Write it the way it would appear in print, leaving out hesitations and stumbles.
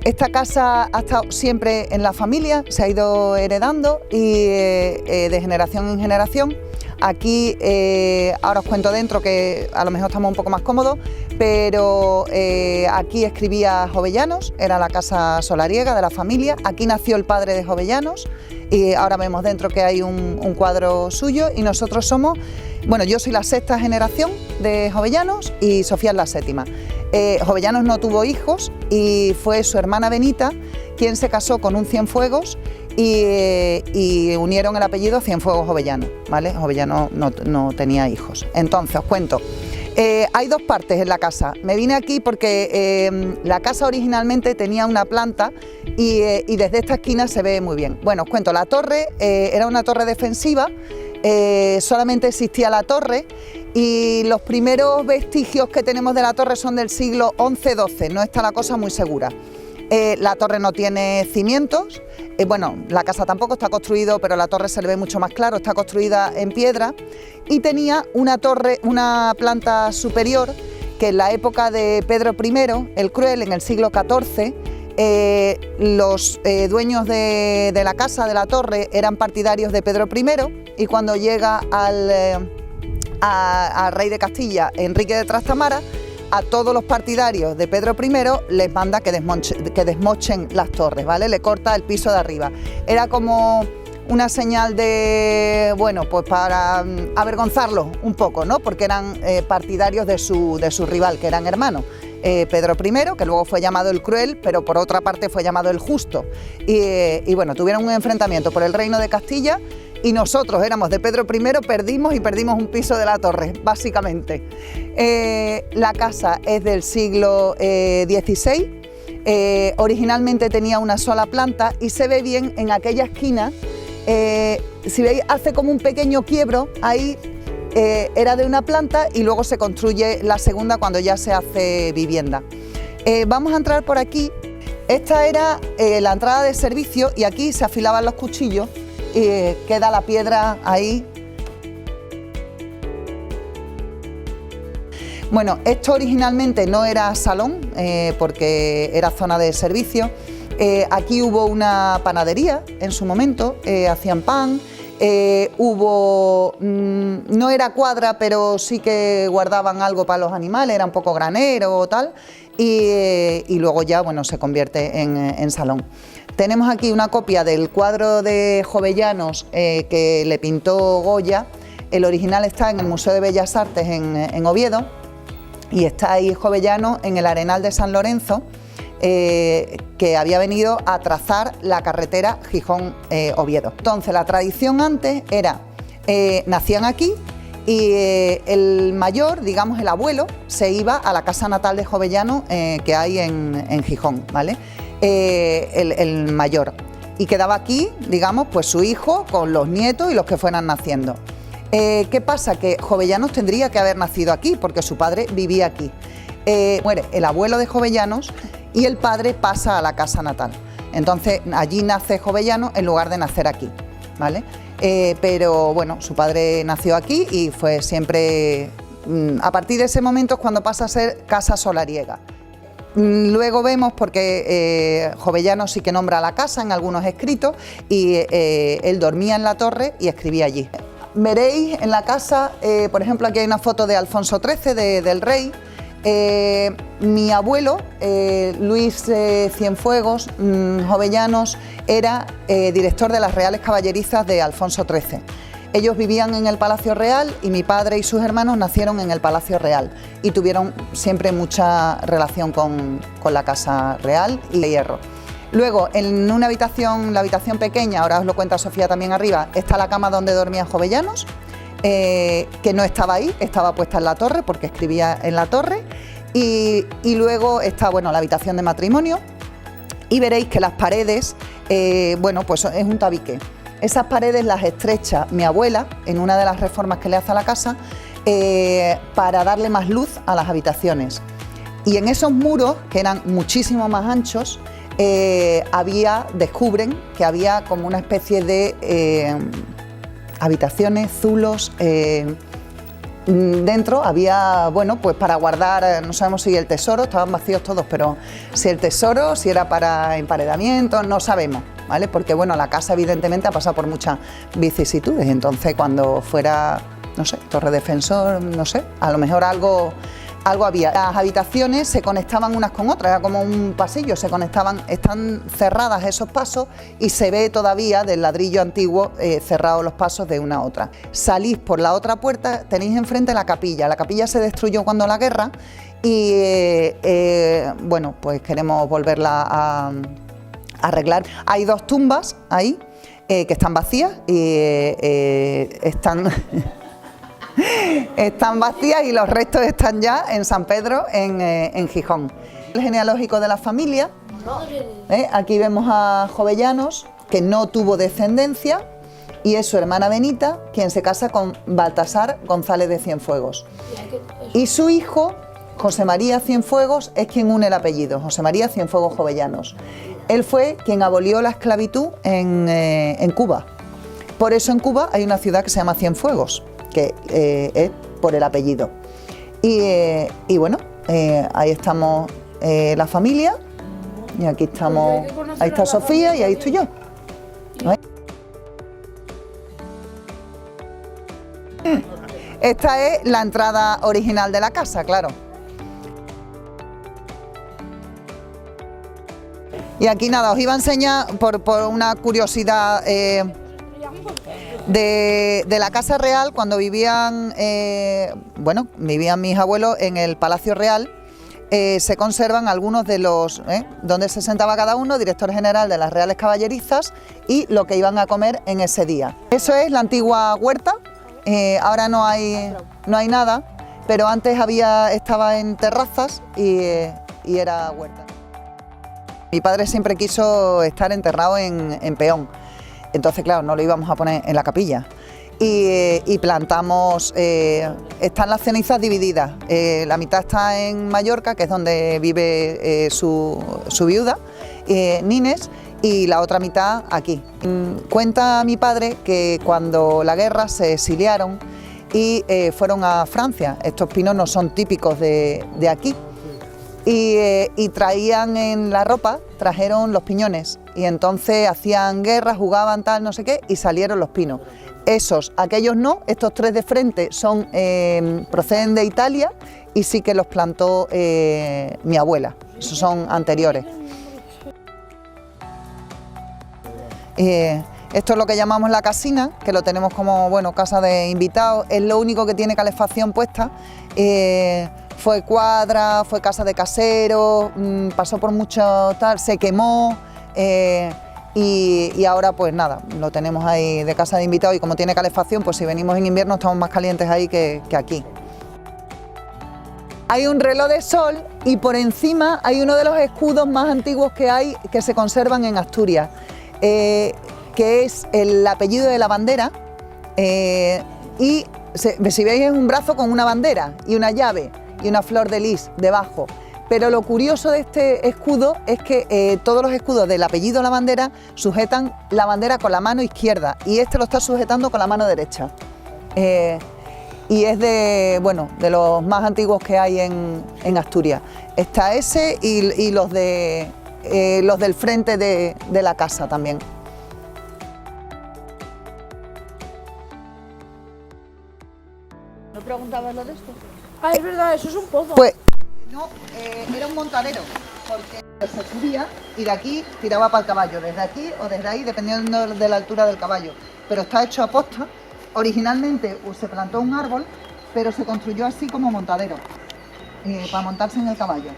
Esta casa ha estado siempre en la familia, se ha ido heredando y de generación en generación. Aquí, ahora os cuento dentro que a lo mejor estamos un poco más cómodos, pero aquí escribía Jovellanos, era la casa solariega de la familia. Aquí nació el padre de Jovellanos y ahora vemos dentro que hay un cuadro suyo y nosotros somos, bueno, yo soy la sexta generación de Jovellanos y Sofía es la séptima. Jovellanos no tuvo hijos y fue su hermana Benita quien se casó con un Cienfuegos y unieron el apellido Cienfuegos Jovellanos, ¿vale? Jovellanos no tenía hijos. Entonces, os cuento. Hay dos partes en la casa. Me vine aquí porque la casa originalmente tenía una planta y desde esta esquina se ve muy bien. Bueno, os cuento, la torre era una torre defensiva, solamente existía la torre y los primeros vestigios que tenemos de la torre son del siglo XI-XII, no está la cosa muy segura. La torre no tiene cimientos, bueno, la casa tampoco está construida, pero la torre se le ve mucho más claro, está construida en piedra y tenía una torre, una planta superior que en la época de Pedro I, el Cruel, en el siglo XIV, los dueños de la casa, de la torre, eran partidarios de Pedro I y cuando llega al rey de Castilla, Enrique de Trastamara, a todos los partidarios de Pedro I les manda que desmochen las torres, ¿vale? Le corta el piso de arriba. Era como una señal de, bueno, pues para avergonzarlos un poco, ¿no? Porque eran partidarios de su rival, que eran hermanos. Pedro I, que luego fue llamado el Cruel, pero por otra parte fue llamado el Justo. Y bueno, tuvieron un enfrentamiento por el reino de Castilla y nosotros éramos de Pedro I, perdimos un piso de la torre, básicamente. La casa es del siglo XVI, originalmente tenía una sola planta y se ve bien en aquella esquina, si veis hace como un pequeño quiebro, ahí era de una planta y luego se construye la segunda cuando ya se hace vivienda. Vamos a entrar por aquí, esta era la entrada de servicio y aquí se afilaban los cuchillos y queda la piedra ahí. Bueno, esto originalmente no era salón porque era zona de servicio. Aquí hubo una panadería en su momento, hacían pan. No era cuadra, pero sí que guardaban algo para los animales, era un poco granero o tal, y luego ya, bueno, se convierte en salón. Tenemos aquí una copia del cuadro de Jovellanos que le pintó Goya. El original está en el Museo de Bellas Artes en Oviedo y está ahí Jovellanos en el Arenal de San Lorenzo, que había venido a trazar la carretera Gijón-Oviedo. Entonces la tradición antes era, nacían aquí y el mayor, digamos el abuelo, se iba a la casa natal de Jovellanos que hay en Gijón, ¿vale? El mayor, y quedaba aquí, digamos, pues su hijo con los nietos y los que fueran naciendo. ¿Qué pasa? Que Jovellanos tendría que haber nacido aquí porque su padre vivía aquí. Muere el abuelo de Jovellanos y el padre pasa a la casa natal. Entonces allí nace Jovellanos en lugar de nacer aquí, ¿vale? Pero bueno, su padre nació aquí y fue siempre, a partir de ese momento es cuando pasa a ser casa solariega. Luego vemos, porque Jovellanos sí que nombra la casa en algunos escritos y él dormía en la torre y escribía allí. Veréis en la casa, por ejemplo, aquí hay una foto de Alfonso XIII, del rey. Mi abuelo, Luis Cienfuegos Jovellanos, era director de las Reales Caballerizas de Alfonso XIII. Ellos vivían en el Palacio Real y mi padre y sus hermanos nacieron en el Palacio Real y tuvieron siempre mucha relación con la Casa Real y de Hierro. Luego, en una habitación, la habitación pequeña, ahora os lo cuenta Sofía también arriba, está la cama donde dormía Jovellanos, que no estaba ahí, estaba puesta en la torre porque escribía en la torre, y luego está, bueno, la habitación de matrimonio y veréis que las paredes, bueno, pues es un tabique. Esas paredes las estrecha mi abuela en una de las reformas que le hace a la casa para darle más luz a las habitaciones. Y en esos muros, que eran muchísimo más anchos, descubren que había como una especie de habitaciones, zulos, dentro había, bueno, pues para guardar, no sabemos si el tesoro, estaban vacíos todos, pero si el tesoro, si era para emparedamiento, no sabemos, ¿vale? Porque bueno, la casa evidentemente ha pasado por muchas vicisitudes, entonces cuando fuera, no sé, torre defensor, no sé, a lo mejor algo había. Las habitaciones se conectaban unas con otras, era como un pasillo, se conectaban, están cerradas esos pasos y se ve todavía del ladrillo antiguo cerrados los pasos de una a otra. Salís por la otra puerta, tenéis enfrente la capilla se destruyó cuando la guerra y bueno, pues queremos volverla a arreglar. Hay 2 tumbas ahí que están vacías y están vacías y los restos están ya en San Pedro, en Gijón. El genealógico de la familia, aquí vemos a Jovellanos, que no tuvo descendencia, y es su hermana Benita, quien se casa con Baltasar González de Cienfuegos. Y su hijo, José María Cienfuegos, es quien une el apellido, José María Cienfuegos Jovellanos. Él fue quien abolió la esclavitud en Cuba. Por eso en Cuba hay una ciudad que se llama Cienfuegos, que es por el apellido. Y bueno, ahí estamos la familia, y aquí estamos, ahí está Sofía y ahí estoy yo. Esta es la entrada original de la casa, claro. Y aquí nada, os iba a enseñar por una curiosidad de la Casa Real, cuando vivían, vivían mis abuelos en el Palacio Real. Se conservan algunos de los, donde se sentaba cada uno, director general de las Reales Caballerizas, y lo que iban a comer en ese día. Eso es la antigua huerta, ahora no hay nada, pero antes estaba en terrazas y era huerta. Mi padre siempre quiso estar enterrado en peón, entonces claro, no lo íbamos a poner en la capilla. Y plantamos, están las cenizas divididas, la mitad está en Mallorca, que es donde vive su viuda, Nines, y la otra mitad aquí. Cuenta mi padre que cuando la guerra se exiliaron y fueron a Francia, estos pinos no son típicos de aquí, y traían en la ropa, trajeron los piñones, y entonces hacían guerra, jugaban tal, no sé qué, y salieron los pinos. Aquellos no, estos 3 de frente proceden de Italia y sí que los plantó mi abuela, esos son anteriores. Esto es lo que llamamos la casina, que lo tenemos como, bueno, casa de invitados, es lo único que tiene calefacción puesta. Fue cuadra, fue casa de caseros, pasó por mucho tal, se quemó. Y ahora pues nada, lo tenemos ahí de casa de invitados, y como tiene calefacción, pues si venimos en invierno estamos más calientes ahí que aquí. Hay un reloj de sol y por encima hay uno de los escudos más antiguos que hay, que se conservan en Asturias, que es el apellido de la bandera, y si veis es un brazo con una bandera y una llave y una flor de lis debajo. Pero lo curioso de este escudo es que todos los escudos del apellido La Bandera sujetan la bandera con la mano izquierda, y este lo está sujetando con la mano derecha. Y es de los más antiguos que hay en Asturias. Está ese y los del frente de la casa también. ¿No preguntabas lo de esto? Ah, es verdad, eso es un pozo. Pues no, era un montadero, porque se subía y de aquí tiraba para el caballo, desde aquí o desde ahí, dependiendo de la altura del caballo. Pero está hecho a posta. Originalmente se plantó un árbol, pero se construyó así como montadero, para montarse en el caballo.